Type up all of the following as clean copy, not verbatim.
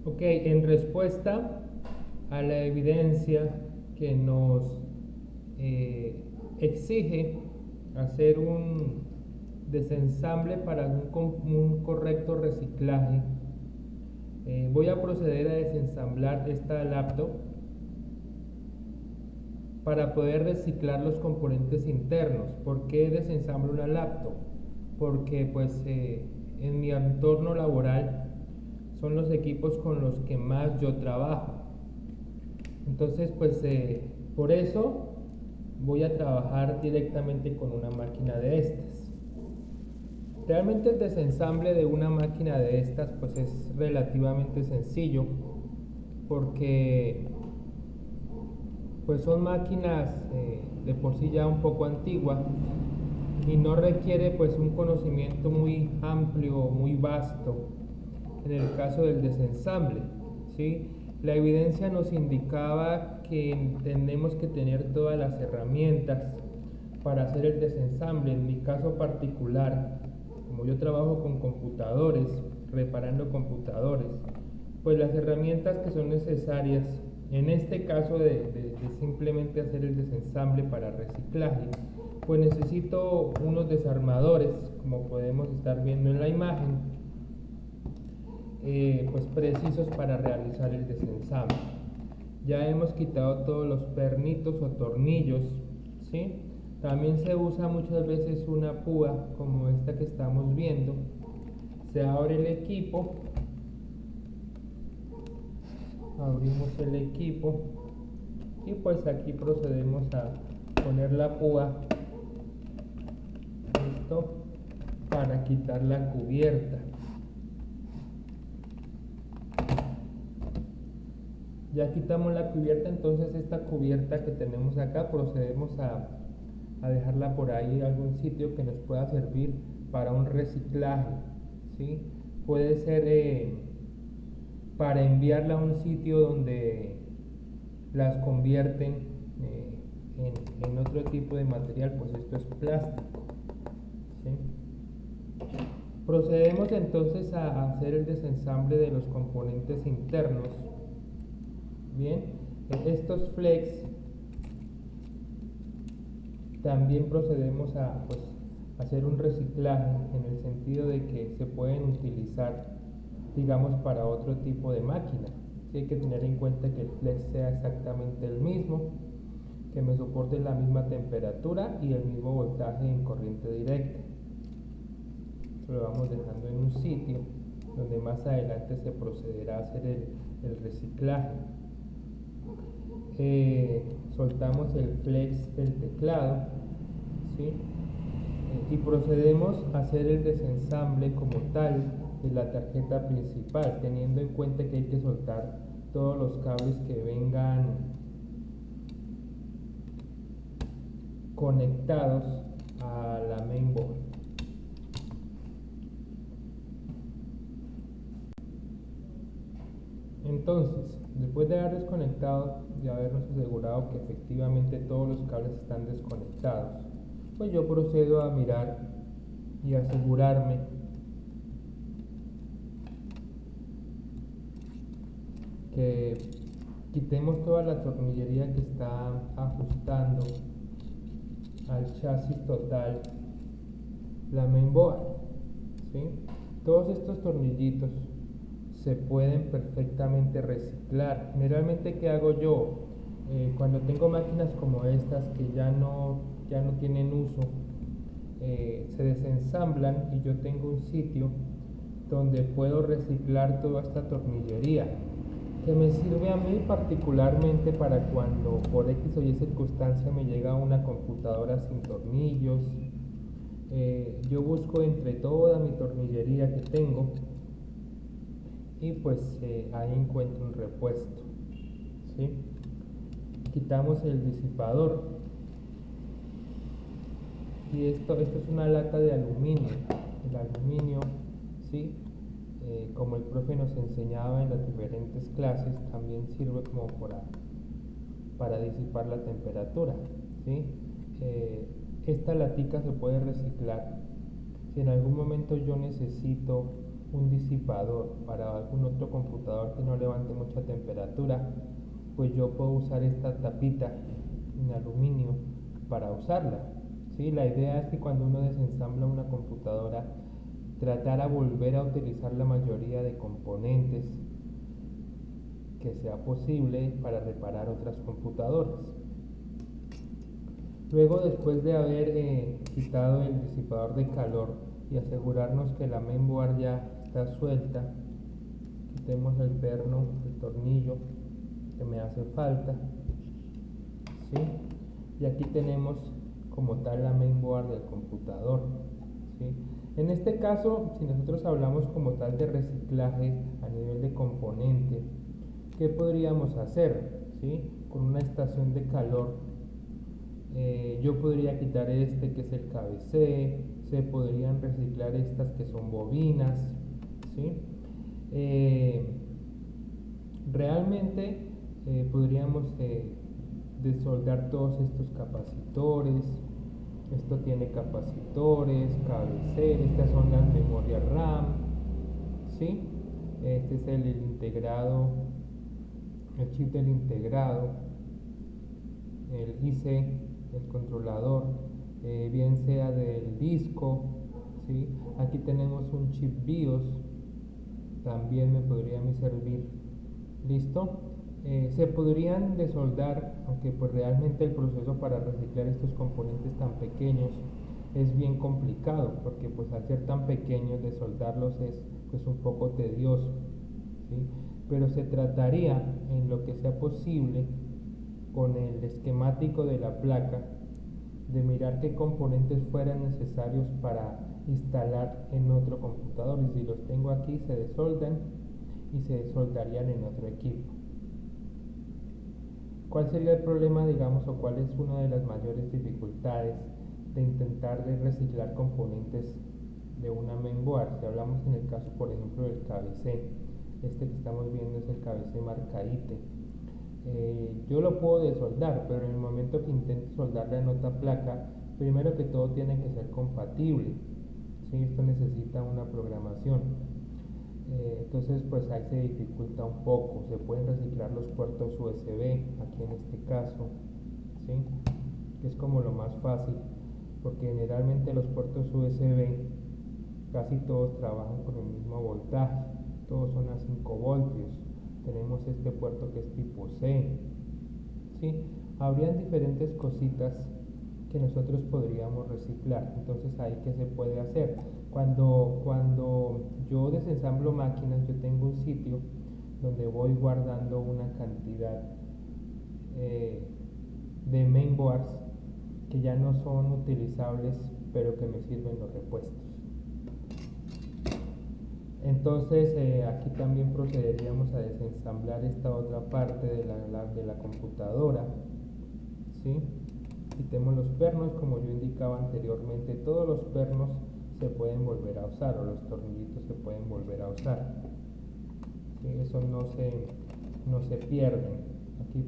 Ok, en respuesta a la evidencia que nos exige hacer un desensamble para un correcto reciclaje, voy a proceder a desensamblar esta laptop para poder reciclar los componentes internos. ¿Por qué desensamblo una laptop? Porque pues en mi entorno laboral son los equipos con los que más yo trabajo. Entonces pues por eso voy a trabajar directamente con una máquina de estas. Realmente el desensamble de una máquina de estas pues es relativamente sencillo, porque pues son máquinas de por sí ya un poco antiguas y no requiere pues un conocimiento muy amplio, muy vasto en el caso del desensamble, ¿sí? La evidencia nos indicaba que tenemos que tener todas las herramientas para hacer el desensamble. En mi caso particular, como yo trabajo con computadores, reparando computadores, pues las herramientas que son necesarias en este caso de simplemente hacer el desensamble para reciclaje, pues necesito unos desarmadores, como podemos estar viendo en la imagen, pues precisos para realizar el desensamble. Ya hemos quitado todos los pernitos o tornillos, ¿sí? También se usa muchas veces una púa como esta que estamos viendo. Se abre el equipo, abrimos el equipo y pues aquí procedemos a poner la púa, esto para quitar la cubierta. Ya quitamos la cubierta, entonces esta cubierta que tenemos acá procedemos a dejarla por ahí en algún sitio que nos pueda servir para un reciclaje, ¿sí? Puede ser para enviarla a un sitio donde las convierten en otro tipo de material, pues esto es plástico, ¿sí? Procedemos entonces a hacer el desensamble de los componentes internos. Bien, estos flex también procedemos a pues, hacer un reciclaje en el sentido de que se pueden utilizar, digamos, para otro tipo de máquina. Sí, hay que tener en cuenta que el flex sea exactamente el mismo, que me soporte la misma temperatura y el mismo voltaje en corriente directa. Esto lo vamos dejando en un sitio donde más adelante se procederá a hacer el reciclaje. Soltamos el flex del teclado, ¿sí? Y procedemos a hacer el desensamble como tal de la tarjeta principal, teniendo en cuenta que hay que soltar todos los cables que vengan conectados a la mainboard. Entonces, después de haber desconectado y habernos asegurado que efectivamente todos los cables están desconectados, pues yo procedo a mirar y asegurarme que quitemos toda la tornillería que está ajustando al chasis total la mainboard, ¿sí? Todos estos tornillitos se pueden perfectamente reciclar. Generalmente, ¿qué hago yo? Cuando tengo máquinas como estas que ya no tienen uso, se desensamblan y yo tengo un sitio donde puedo reciclar toda esta tornillería, que me sirve a mí particularmente para cuando por X o Y circunstancia me llega una computadora sin tornillos. Yo busco entre toda mi tornillería que tengo y pues ahí encuentro un repuesto, ¿sí? Quitamos el disipador y esto es una lata de aluminio. El aluminio, ¿sí? Como el profe nos enseñaba en las diferentes clases, también sirve como para disipar la temperatura, ¿sí? Esta latica se puede reciclar. Si en algún momento yo necesito un disipador para algún otro computador que no levante mucha temperatura, pues yo puedo usar esta tapita en aluminio para usarla. ¿Sí? La idea es que cuando uno desensambla una computadora, tratar a volver a utilizar la mayoría de componentes que sea posible para reparar otras computadoras. Luego, después de haber quitado el disipador de calor y asegurarnos que la mainboard ya está suelta, quitemos el perno, el tornillo que me hace falta, ¿sí? Y aquí tenemos como tal la mainboard del computador, ¿sí? En este caso, si nosotros hablamos como tal de reciclaje a nivel de componente, ¿qué podríamos hacer? ¿Sí? Con una estación de calor, yo podría quitar este que es el KBC, se podrían reciclar estas que son bobinas, ¿sí? Realmente podríamos desoldar todos estos capacitores. Esto tiene capacitores, KBC, estas son las memorias RAM, ¿sí? Este es el integrado, el chip del integrado, el IC, el controlador, bien sea del disco, ¿sí? Aquí tenemos un chip BIOS, también me podría servir. ¿Listo? Se podrían desoldar, aunque pues realmente el proceso para reciclar estos componentes tan pequeños es bien complicado, porque pues al ser tan pequeños desoldarlos es pues un poco tedioso, ¿sí? Pero se trataría en lo que sea posible con el esquemático de la placa de mirar qué componentes fueran necesarios para instalar en otro computador, y si los tengo aquí se desoldan y se soldarían en otro equipo. ¿Cuál sería el problema, digamos, o cuál es una de las mayores dificultades de intentar de reciclar componentes de una mainboard? Si hablamos en el caso, por ejemplo, del KBC, este que estamos viendo es el KBC marca ITE. Yo lo puedo desoldar, pero en el momento que intente soldarla en otra placa, primero que todo tiene que ser compatible, ¿sí? Esto necesita una programación. Entonces pues ahí se dificulta un poco. Se pueden reciclar los puertos USB, aquí en este caso, ¿sí? Que es como lo más fácil, porque generalmente los puertos USB casi todos trabajan con el mismo voltaje, todos son a 5 voltios. Tenemos este puerto que es tipo C, ¿sí? Habrían diferentes cositas que nosotros podríamos reciclar. Entonces ahí, ¿qué se puede hacer? Cuando yo desensamblo máquinas, yo tengo un sitio donde voy guardando una cantidad de mainboards que ya no son utilizables, pero que me sirven los repuestos. Entonces aquí también procederíamos a desensamblar esta otra parte de la computadora, ¿sí? Quitemos los pernos, como yo indicaba anteriormente, todos los pernos se pueden volver a usar, o los tornillitos se pueden volver a usar, ¿sí? Eso no se pierden. Aquí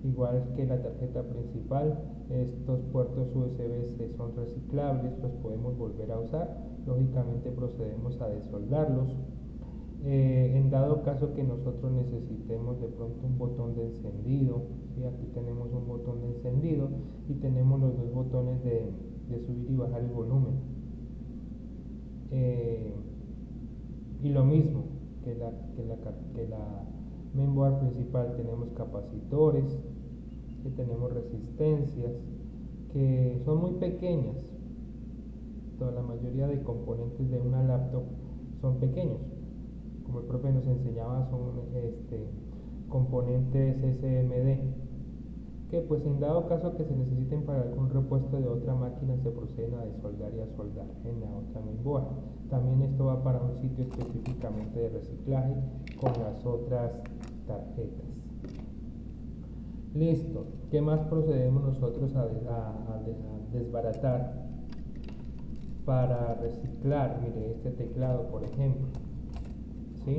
igual que la tarjeta principal, estos puertos USB son reciclables, los podemos volver a usar. Lógicamente procedemos a desoldarlos. En dado caso que nosotros necesitemos de pronto un botón de encendido, ¿sí? Aquí tenemos un botón de encendido y tenemos los dos botones de subir y bajar el volumen. Y lo mismo que la mainboard principal, tenemos capacitores, que tenemos resistencias, que son muy pequeñas. Toda la mayoría de componentes de una laptop son pequeños. Como el profe nos enseñaba, son componentes SMD, que pues en dado caso que se necesiten para algún repuesto de otra máquina, se proceden a desoldar y a soldar en la otra mainboard. También esto va para un sitio específicamente de reciclaje con las otras tarjetas. Listo. ¿Qué más procedemos nosotros a desbaratar para reciclar? Mire, este teclado, por ejemplo, ¿sí?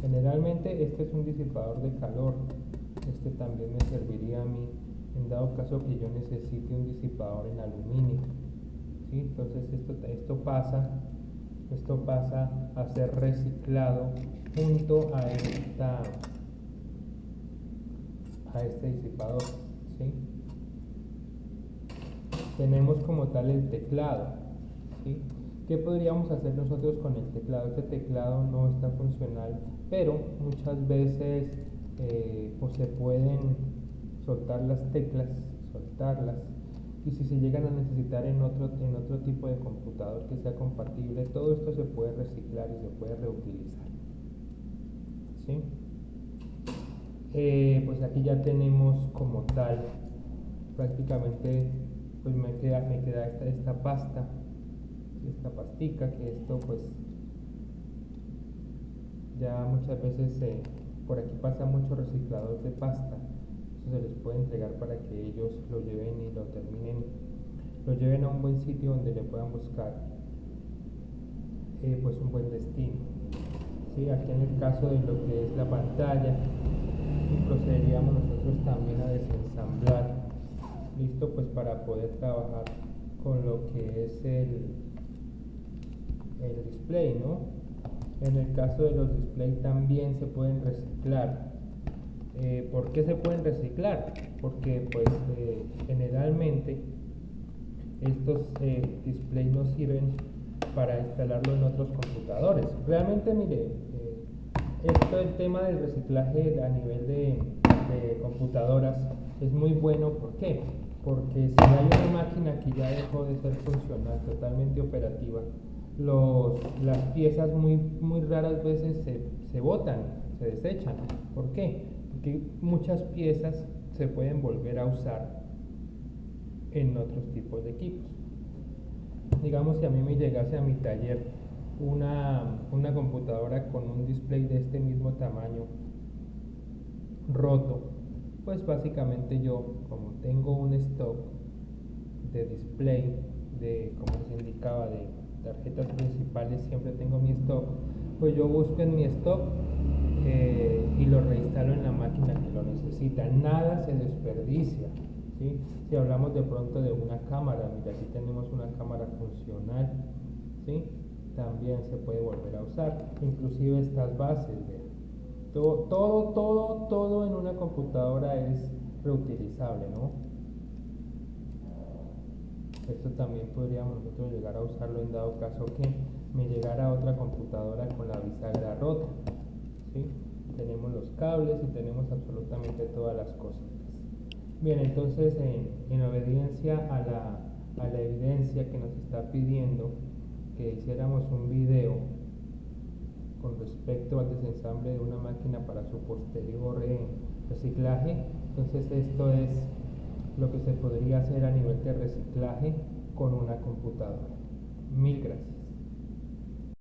Generalmente este es un disipador de calor. Este también me serviría a mí en dado caso que yo necesite un disipador en aluminio, ¿sí? Entonces esto pasa Esto pasa a ser reciclado junto a este disipador, ¿sí? Tenemos como tal el teclado, ¿sí? ¿Qué podríamos hacer nosotros con el teclado? Este teclado no está funcional, pero muchas veces pues se pueden soltar las teclas, soltarlas, y si se llegan a necesitar en otro tipo de computador que sea compatible, todo esto se puede reciclar y se puede reutilizar, ¿sí? Pues aquí ya tenemos como tal prácticamente, pues me queda esta pasta, esta pastica, que esto pues ya muchas veces por aquí pasa mucho reciclador de pasta, eso se les puede entregar para que ellos lo lleven y lo lleven a un buen sitio donde le puedan buscar pues un buen destino, ¿sí? Aquí en el caso de lo que es la pantalla, y procederíamos nosotros también a desensamblar, listo, pues para poder trabajar con lo que es el display, ¿no? En el caso de los displays también se pueden reciclar. ¿Por qué se pueden reciclar? Porque pues generalmente estos displays nos sirven para instalarlo en otros computadores. Realmente, mire, esto el tema del reciclaje a nivel de computadoras es muy bueno. ¿Por qué? Porque si hay una máquina que ya dejó de ser funcional, totalmente operativa, las piezas muy raras veces se botan, se desechan. ¿Por qué? Porque muchas piezas se pueden volver a usar en otros tipos de equipos. Digamos, si a mí me llegase a mi taller una computadora con un display de este mismo tamaño roto, pues básicamente yo, como tengo un stock de display, como se indicaba, de tarjetas principales, siempre tengo mi stock, pues yo busco en mi stock y lo reinstalo en la máquina que lo necesita. Nada se desperdicia, ¿sí? Si hablamos de pronto de una cámara, mira, aquí tenemos una cámara funcional, ¿sí? También se puede volver a usar, inclusive estas bases, vean. Todo en una computadora es reutilizable, ¿no? Esto también podríamos nosotros llegar a usarlo en dado caso que me llegara otra computadora con la bisagra rota, ¿sí? Tenemos los cables y tenemos absolutamente todas las cosas. Bien, entonces en obediencia a la evidencia que nos está pidiendo que hiciéramos un video con respecto al desensamble de una máquina para su posterior reciclaje, entonces esto es lo que se podría hacer a nivel de reciclaje con una computadora. Mil gracias.